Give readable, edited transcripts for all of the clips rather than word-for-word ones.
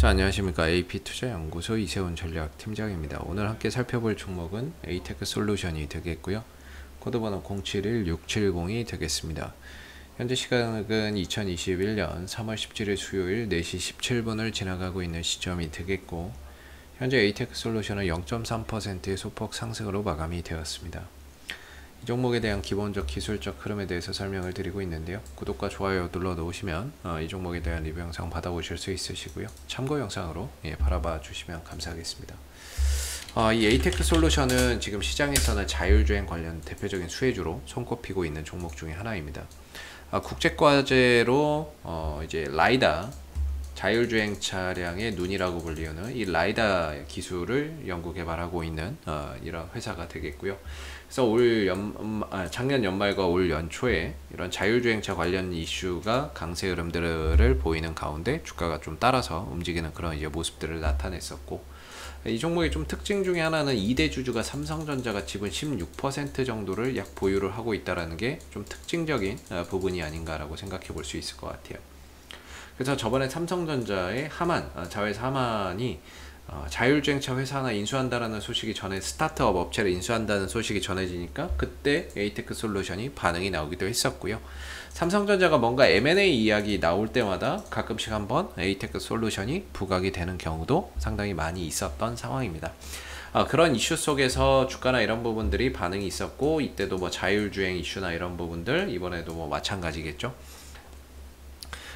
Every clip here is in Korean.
자, 안녕하십니까. AP투자연구소 이세훈 전략팀장입니다. 오늘 함께 살펴볼 종목은 에이테크 솔루션이 되겠고요. 코드번호 071670이 되겠습니다. 현재 시각은 2021년 3월 17일 수요일 4시 17분을 지나가고 있는 시점이 되겠고, 현재 에이테크 솔루션은 0.3%의 소폭 상승으로 마감이 되었습니다. 이 종목에 대한 기본적 기술적 흐름에 대해서 설명을 드리고 있는데요. 구독과 좋아요 눌러 놓으시면 이 종목에 대한 리뷰 영상 받아보실 수 있으시고요. 참고 영상으로 바라봐 주시면 감사하겠습니다. 이 에이테크 솔루션은 지금 시장에서는 자율주행 관련 대표적인 수혜주로 손꼽히고 있는 종목 중에 하나입니다. 국제과제로 이제 라이다, 자율주행 차량의 눈이라고 불리는 이 라이다 기술을 연구 개발하고 있는 이런 회사가 되겠고요. 그래서 작년 연말과 올 연초에 이런 자율주행차 관련 이슈가 강세 흐름들을 보이는 가운데 주가가 좀 따라서 움직이는 그런 이제 모습들을 나타냈었고, 이 종목의 좀 특징 중에 하나는 2대 주주가 삼성전자가 지분 16% 정도를 약 보유를 하고 있다는 게 좀 특징적인 부분이 아닌가라고 생각해 볼 수 있을 것 같아요. 그래서 저번에 삼성전자의 자회사 하만이 자율주행차 회사 하나 인수한다라는 소식이 스타트업 업체를 인수한다는 소식이 전해지니까 그때 에이테크 솔루션이 반응이 나오기도 했었고요. 삼성전자가 뭔가 M&A 이야기 나올 때마다 가끔씩 한번 에이테크 솔루션이 부각이 되는 경우도 상당히 많이 있었던 상황입니다. 그런 이슈 속에서 주가나 이런 부분들이 반응이 있었고, 이때도 뭐 자율주행 이슈나 이런 부분들 이번에도 뭐 마찬가지겠죠.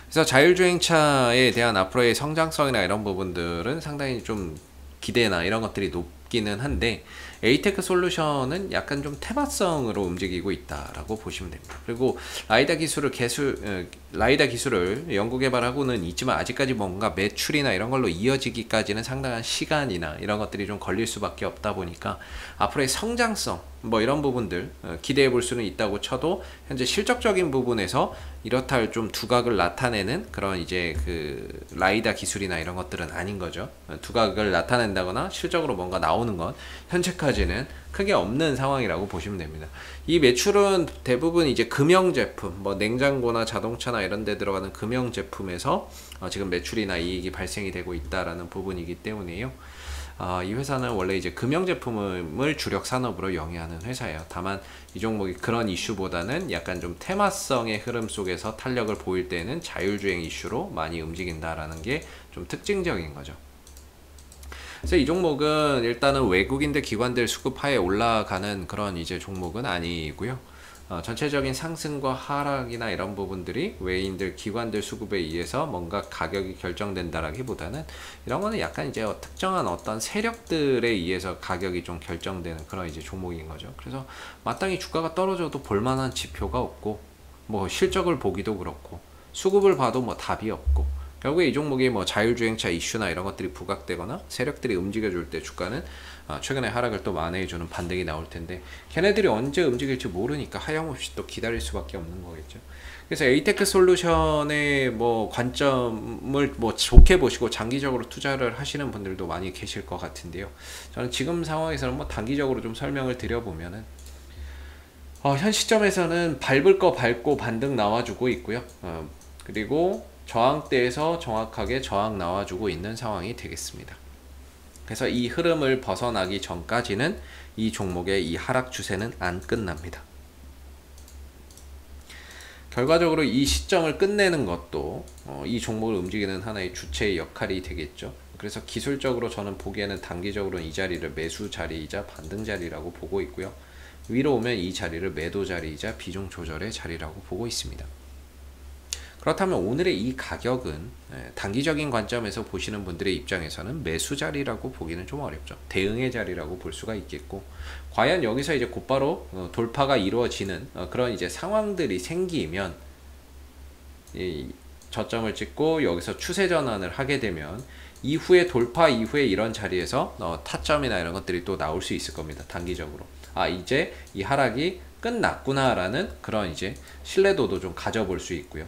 그래서 자율주행차에 대한 앞으로의 성장성이나 이런 부분들은 상당히 좀 기대나 이런 것들이 높기는 한데, 에이테크 솔루션은 약간 좀 테마성으로 움직이고 있다라고 보시면 됩니다. 그리고 라이다 기술을 연구 개발하고는 있지만 아직까지 뭔가 매출이나 이런 걸로 이어지기까지는 상당한 시간이나 이런 것들이 좀 걸릴 수밖에 없다 보니까 앞으로의 성장성 뭐 이런 부분들 기대해 볼 수는 있다고 쳐도, 현재 실적적인 부분에서 이렇다 할 좀 두각을 나타내는 그런 이제 그 라이다 기술이나 이런 것들은 아닌 거죠. 두각을 나타낸다거나 실적으로 뭔가 나오는 건 현재까지는 크게 없는 상황이라고 보시면 됩니다. 이 매출은 대부분 이제 금형 제품, 뭐 냉장고나 자동차나 이런 데 들어가는 금형 제품에서 지금 매출이나 이익이 발생이 되고 있다라는 부분이기 때문에요. 이 회사는 원래 이제 금형 제품을 주력 산업으로 영위하는 회사예요. 다만 이 종목이 그런 이슈보다는 약간 좀 테마성의 흐름 속에서 탄력을 보일 때는 자율주행 이슈로 많이 움직인다라는 게 좀 특징적인 거죠. 그래서 이 종목은 일단은 외국인들 기관들 수급하에 올라가는 그런 이제 종목은 아니고요. 전체적인 상승과 하락이나 이런 부분들이 외인들 기관들 수급에 의해서 뭔가 가격이 결정된다라기보다는 이런 거는 약간 이제 특정한 어떤 세력들에 의해서 가격이 좀 결정되는 그런 이제 종목인 거죠. 그래서 마땅히 주가가 떨어져도 볼만한 지표가 없고, 뭐 실적을 보기도 그렇고, 수급을 봐도 뭐 답이 없고, 결국에 이 종목이 뭐 자율주행차 이슈나 이런 것들이 부각되거나 세력들이 움직여줄 때 주가는 최근에 하락을 또 만회해주는 반등이 나올 텐데, 걔네들이 언제 움직일지 모르니까 하염없이 또 기다릴 수밖에 없는 거겠죠. 그래서 에이테크 솔루션의 뭐 관점을 뭐 좋게 보시고 장기적으로 투자를 하시는 분들도 많이 계실 것 같은데요. 저는 지금 상황에서는 뭐 단기적으로 좀 설명을 드려보면은 현 시점에서는 밟을 거 밟고 반등 나와주고 있고요. 그리고 저항대에서 정확하게 저항 나와주고 있는 상황이 되겠습니다. 그래서 이 흐름을 벗어나기 전까지는 이 종목의 이 하락 추세는 안 끝납니다. 결과적으로 이 시점을 끝내는 것도 이 종목을 움직이는 하나의 주체의 역할이 되겠죠. 그래서 기술적으로 저는 보기에는 단기적으로는 이 자리를 매수 자리이자 반등 자리라고 보고 있고요. 위로 오면 이 자리를 매도 자리이자 비중 조절의 자리라고 보고 있습니다. 그렇다면 오늘의 이 가격은 단기적인 관점에서 보시는 분들의 입장에서는 매수 자리라고 보기는 좀 어렵죠. 대응의 자리라고 볼 수가 있겠고, 과연 여기서 이제 곧바로 돌파가 이루어지는 그런 이제 상황들이 생기면, 저점을 찍고 여기서 추세 전환을 하게 되면 이후에 돌파 이후에 이런 자리에서 타점이나 이런 것들이 또 나올 수 있을 겁니다. 단기적으로 이제 이 하락이 끝났구나 라는 그런 이제 신뢰도도 좀 가져볼 수 있고요.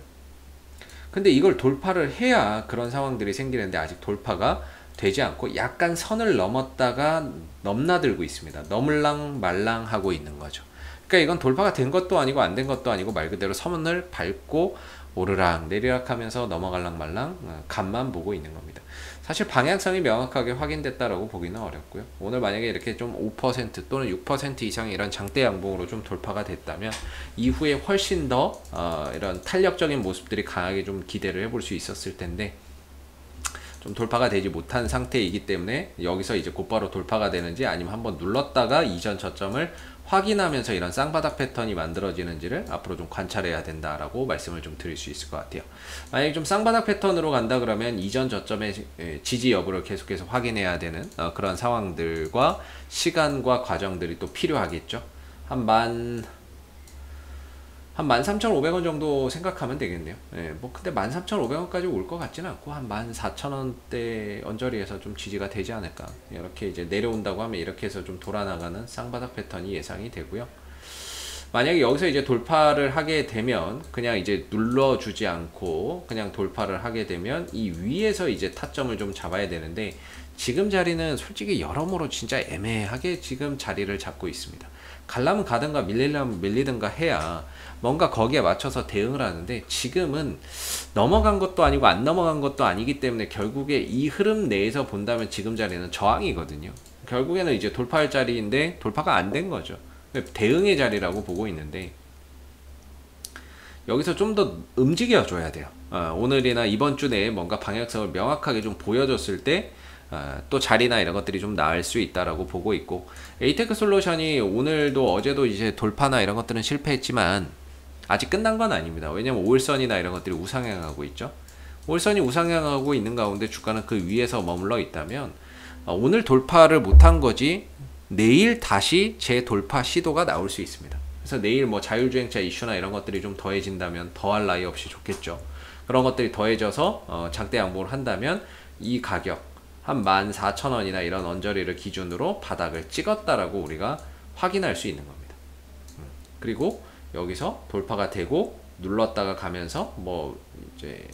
근데 이걸 돌파를 해야 그런 상황들이 생기는데 아직 돌파가 되지 않고 약간 선을 넘었다가 넘나들고 있습니다. 넘을랑 말랑 하고 있는 거죠. 그러니까 이건 돌파가 된 것도 아니고 안 된 것도 아니고 말 그대로 선을 밟고 오르락 내리락 하면서 넘어갈랑 말랑 간만 보고 있는 겁니다. 사실 방향성이 명확하게 확인됐다라고 보기는 어렵고요. 오늘 만약에 이렇게 좀 5% 또는 6% 이상의 이런 장대 양봉으로 좀 돌파가 됐다면 이후에 훨씬 더 이런 탄력적인 모습들이 강하게 좀 기대를 해볼 수 있었을 텐데, 좀 돌파가 되지 못한 상태이기 때문에 여기서 이제 곧바로 돌파가 되는지 아니면 한번 눌렀다가 이전 저점을 확인하면서 이런 쌍바닥 패턴이 만들어지는지를 앞으로 좀 관찰해야 된다라고 말씀을 좀 드릴 수 있을 것 같아요. 만약에 좀 쌍바닥 패턴으로 간다 그러면 이전 저점의 지지 여부를 계속해서 확인해야 되는 그런 상황들과 시간과 과정들이 또 필요하겠죠. 한 13,500원 정도 생각하면 되겠네요. 예, 뭐 근데 13,500원까지 올 것 같지는 않고 한 14,000원대 언저리에서 좀 지지가 되지 않을까. 이렇게 이제 내려온다고 하면 이렇게 해서 좀 돌아나가는 쌍바닥 패턴이 예상이 되고요. 만약에 여기서 이제 돌파를 하게 되면 그냥 이제 눌러주지 않고 그냥 돌파를 하게 되면 이 위에서 이제 타점을 좀 잡아야 되는데, 지금 자리는 솔직히 여러모로 진짜 애매하게 지금 자리를 잡고 있습니다. 가려면 가든가 밀리려면 밀리든가 해야 뭔가 거기에 맞춰서 대응을 하는데, 지금은 넘어간 것도 아니고 안 넘어간 것도 아니기 때문에 결국에 이 흐름 내에서 본다면 지금 자리는 저항이거든요. 결국에는 이제 돌파할 자리인데 돌파가 안 된 거죠. 대응의 자리라고 보고 있는데, 여기서 좀 더 움직여줘야 돼요. 오늘이나 이번 주 내에 뭔가 방향성을 명확하게 좀 보여줬을 때 또 자리나 이런 것들이 좀 나을 수 있다라고 보고 있고, 에이테크 솔루션이 오늘도 어제도 이제 돌파나 이런 것들은 실패했지만 아직 끝난 건 아닙니다. 왜냐면 5일선이나 이런 것들이 우상향하고 있죠. 5일선이 우상향하고 있는 가운데 주가는 그 위에서 머물러 있다면 오늘 돌파를 못한 거지 내일 다시 재돌파 시도가 나올 수 있습니다. 그래서 내일 뭐 자율주행차 이슈나 이런 것들이 좀 더해진다면 더할 나위 없이 좋겠죠. 그런 것들이 더해져서 장대 양봉을 한다면 이 가격 한 14,000원이나 이런 언저리를 기준으로 바닥을 찍었다라고 우리가 확인할 수 있는 겁니다. 그리고 여기서 돌파가 되고 눌렀다가 가면서 뭐 이제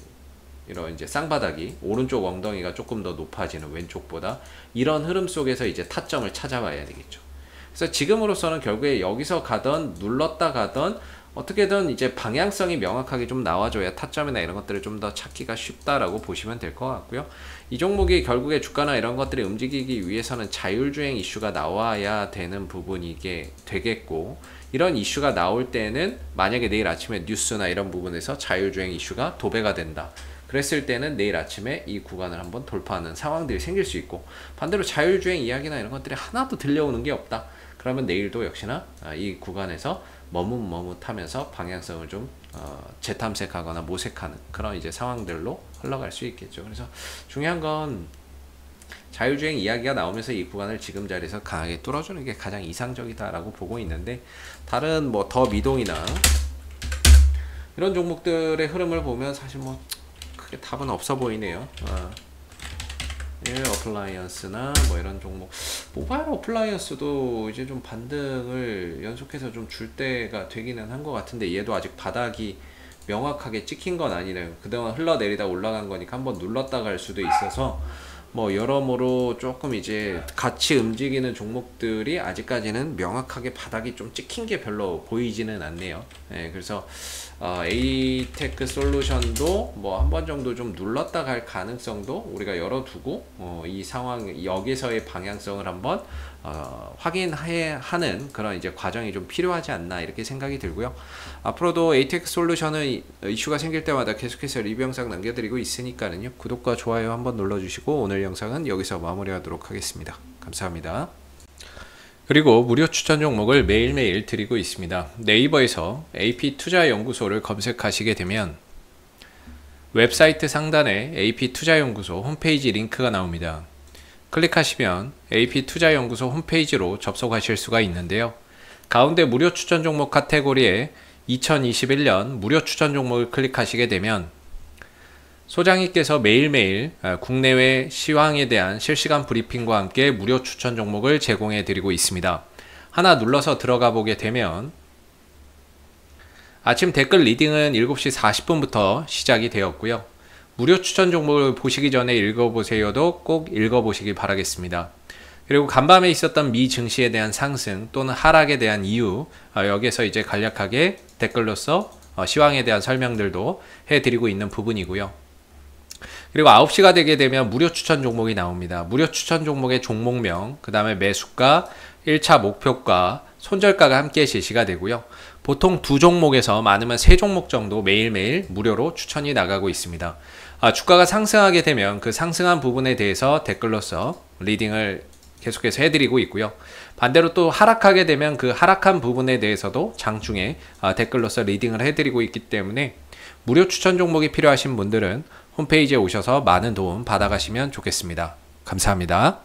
이런 이제 쌍바닥이 오른쪽 엉덩이가 조금 더 높아지는 왼쪽보다 이런 흐름 속에서 이제 타점을 찾아봐야 되겠죠. 그래서 지금으로서는 결국에 여기서 가던 눌렀다 가던 어떻게든 이제 방향성이 명확하게 좀 나와줘야 타점이나 이런 것들을 좀 더 찾기가 쉽다라고 보시면 될 것 같고요. 이 종목이 결국에 주가나 이런 것들이 움직이기 위해서는 자율주행 이슈가 나와야 되는 부분이 이게 되겠고, 이런 이슈가 나올 때는 만약에 내일 아침에 뉴스나 이런 부분에서 자율주행 이슈가 도배가 된다. 그랬을 때는 내일 아침에 이 구간을 한번 돌파하는 상황들이 생길 수 있고, 반대로 자율주행 이야기나 이런 것들이 하나도 들려오는 게 없다. 그러면 내일도 역시나 이 구간에서 머뭇머뭇하면서 방향성을 좀 재탐색하거나 모색하는 그런 이제 상황들로 흘러갈 수 있겠죠. 그래서 중요한 건 자율주행 이야기가 나오면서 이 구간을 지금 자리에서 강하게 뚫어주는 게 가장 이상적이다라고 보고 있는데, 다른 뭐 더 미동이나 이런 종목들의 흐름을 보면 사실 뭐 크게 답은 없어 보이네요. 어플라이언스나 뭐 이런 종목, 모바일 어플라이언스도 이제 좀 반등을 연속해서 좀 줄 때가 되기는 한 것 같은데, 얘도 아직 바닥이 명확하게 찍힌 건 아니네요. 그동안 흘러내리다 올라간 거니까 한번 눌렀다 갈 수도 있어서 뭐 여러모로 조금 이제 같이 움직이는 종목들이 아직까지는 명확하게 바닥이 좀 찍힌 게 별로 보이지는 않네요. 네, 그래서 에이테크 솔루션도 뭐 한 번 정도 좀 눌렀다 갈 가능성도 우리가 열어두고 이 상황 여기서의 방향성을 한번 확인해야 하는 그런 이제 과정이 좀 필요하지 않나 이렇게 생각이 들고요. 앞으로도 에이테크 솔루션은 이슈가 생길 때마다 계속해서 리뷰 영상 남겨드리고 있으니까는요, 구독과 좋아요 한번 눌러주시고 오늘 영상은 여기서 마무리하도록 하겠습니다. 감사합니다. 그리고 무료 추천 종목을 매일매일 드리고 있습니다. 네이버에서 AP투자연구소를 검색하시게 되면 웹사이트 상단에 AP투자연구소 홈페이지 링크가 나옵니다. 클릭하시면 AP투자연구소 홈페이지로 접속하실 수가 있는데요. 가운데 무료 추천 종목 카테고리에 2021년 무료 추천 종목을 클릭하시게 되면 소장님께서 매일매일 국내외 시황에 대한 실시간 브리핑과 함께 무료 추천 종목을 제공해 드리고 있습니다. 하나 눌러서 들어가 보게 되면 아침 댓글 리딩은 7시 40분부터 시작이 되었고요. 무료 추천 종목을 보시기 전에 읽어보세요도 꼭 읽어보시기 바라겠습니다. 그리고 간밤에 있었던 미 증시에 대한 상승 또는 하락에 대한 이유, 여기서 이제 간략하게 댓글로서 시황에 대한 설명들도 해드리고 있는 부분이고요. 그리고 9시가 되게 되면 무료 추천 종목이 나옵니다. 무료 추천 종목의 종목명, 그 다음에 매수가, 1차 목표가, 손절가가 함께 제시가 되고요. 보통 2종목에서 많으면 3종목 정도 매일매일 무료로 추천이 나가고 있습니다. 주가가 상승하게 되면 그 상승한 부분에 대해서 댓글로서 리딩을 계속해서 해드리고 있고요. 반대로 또 하락하게 되면 그 하락한 부분에 대해서도 장중에 댓글로서 리딩을 해드리고 있기 때문에 무료 추천 종목이 필요하신 분들은 홈페이지에 오셔서 많은 도움 받아가시면 좋겠습니다. 감사합니다.